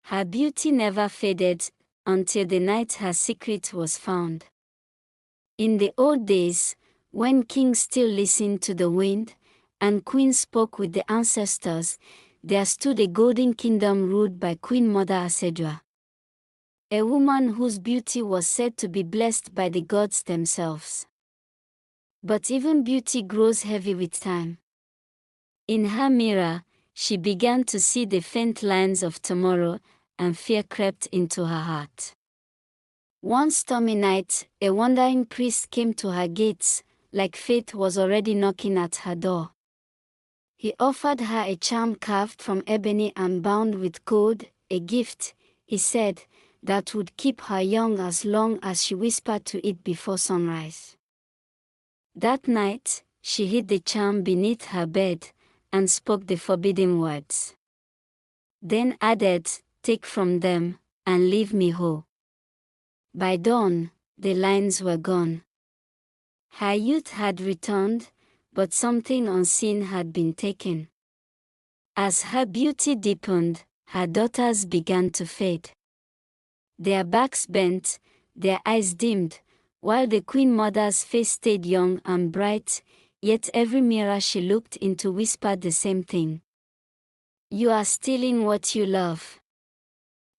Her beauty never faded, until the night her secret was found. In the old days, when kings still listened to the wind, and queens spoke with the ancestors, there stood a golden kingdom ruled by Queen Mother Asedra, a woman whose beauty was said to be blessed by the gods themselves. But even beauty grows heavy with time. In her mirror, she began to see the faint lines of tomorrow, and fear crept into her heart. One stormy night, a wandering priest came to her gates, like fate was already knocking at her door. He offered her a charm carved from ebony and bound with gold, a gift, he said, that would keep her young as long as she whispered to it before sunrise. That night, she hid the charm beneath her bed, and spoke the forbidden words. Then added, "Take from them, and leave me whole." By dawn, the lines were gone. Her youth had returned, but something unseen had been taken. As her beauty deepened, her daughters began to fade. Their backs bent, their eyes dimmed, while the Queen Mother's face stayed young and bright, yet every mirror she looked into whispered the same thing. "You are stealing what you love."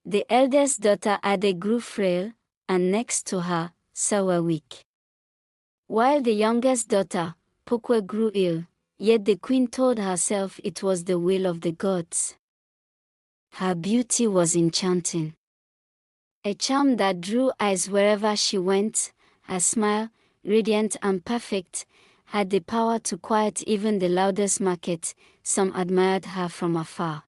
The eldest daughter Ade grew frail, and next to her, Sawa weak. While the youngest daughter, Pokwe, grew ill, yet the queen told herself it was the will of the gods. Her beauty was enchanting. A charm that drew eyes wherever she went, her smile, radiant and perfect, had the power to quiet even the loudest market. Some admired her from afar,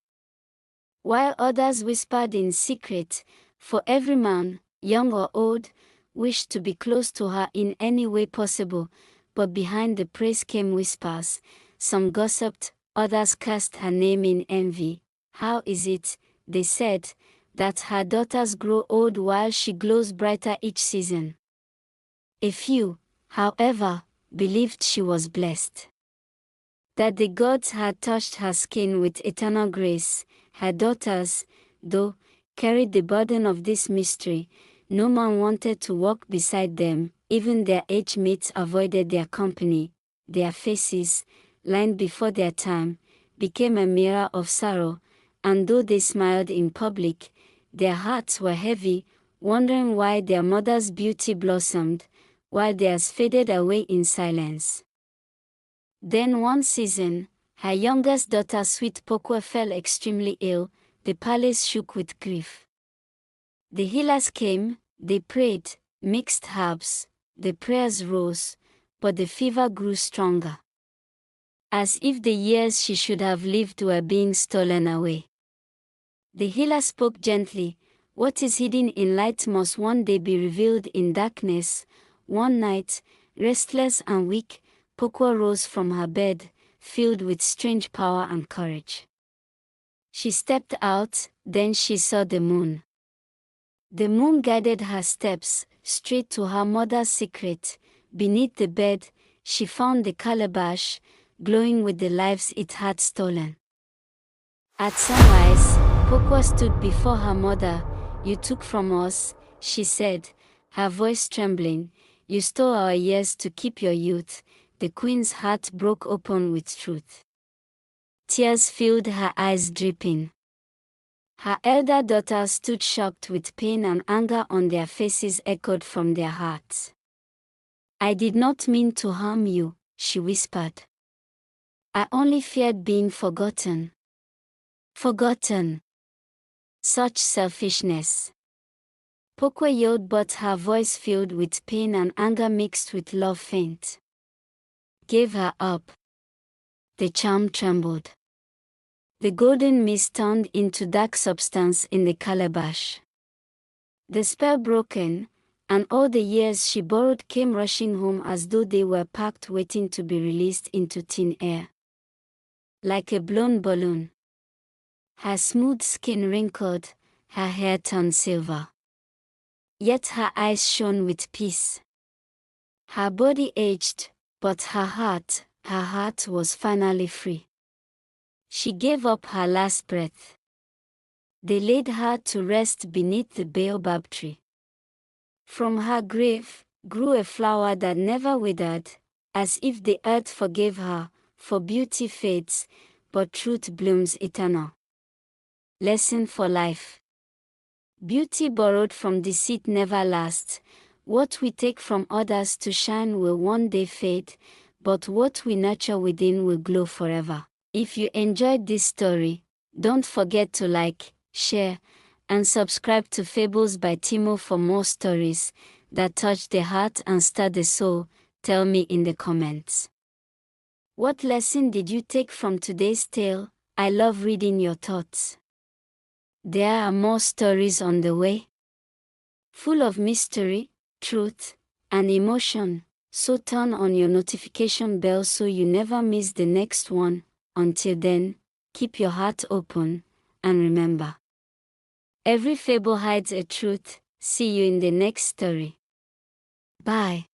while others whispered in secret, for every man, young or old, wished to be close to her in any way possible. But behind the praise came whispers. Some gossiped, others cursed her name in envy. "How is it," they said, "that her daughters grow old while she glows brighter each season?" A few, however, believed she was blessed, that the gods had touched her skin with eternal grace. Her daughters, though, carried the burden of this mystery. No man wanted to walk beside them, even their age mates avoided their company. Their faces, lined before their time, became a mirror of sorrow, and though they smiled in public, their hearts were heavy, wondering why their mother's beauty blossomed, while theirs faded away in silence. Then one season, her youngest daughter Sweet Pokwe fell extremely ill. The palace shook with grief. The healers came, they prayed, mixed herbs, the prayers rose, but the fever grew stronger. As if the years she should have lived were being stolen away. The healer spoke gently, "What is hidden in light must one day be revealed in darkness." One night, restless and weak, Pokwa rose from her bed, filled with strange power and courage. She stepped out, then she saw the moon. The moon guided her steps, straight to her mother's secret. Beneath the bed, she found the calabash, glowing with the lives it had stolen. At sunrise, Pokwa stood before her mother. "You took from us," she said, her voice trembling. "You stole our years to keep your youth." The queen's heart broke open with truth. Tears filled her eyes, dripping. Her elder daughters stood shocked with pain, and anger on their faces echoed from their hearts. "I did not mean to harm you," she whispered. "I only feared being forgotten." Forgotten. Such selfishness. Pokwe yelled, but her voice filled with pain and anger mixed with love faint. "Gave her up." The charm trembled. The golden mist turned into dark substance in the calabash. The spell broken, and all the years she borrowed came rushing home as though they were packed, waiting to be released into thin air. Like a blown balloon. Her smooth skin wrinkled, her hair turned silver. Yet her eyes shone with peace. Her body aged, but her heart was finally free. She gave up her last breath. They laid her to rest beneath the baobab tree. From her grave grew a flower that never withered, as if the earth forgave her, for beauty fades, but truth blooms eternal. Lesson for life. Beauty borrowed from deceit never lasts. What we take from others to shine will one day fade, but what we nurture within will glow forever. If you enjoyed this story, don't forget to like, share, and subscribe to Fables by Timo for more stories that touch the heart and stir the soul. Tell me in the comments. What lesson did you take from today's tale? I love reading your thoughts. There are more stories on the way, full of mystery, truth, and emotion, so turn on your notification bell so you never miss the next one. Until then, keep your heart open, and remember, every fable hides a truth. See you in the next story. Bye.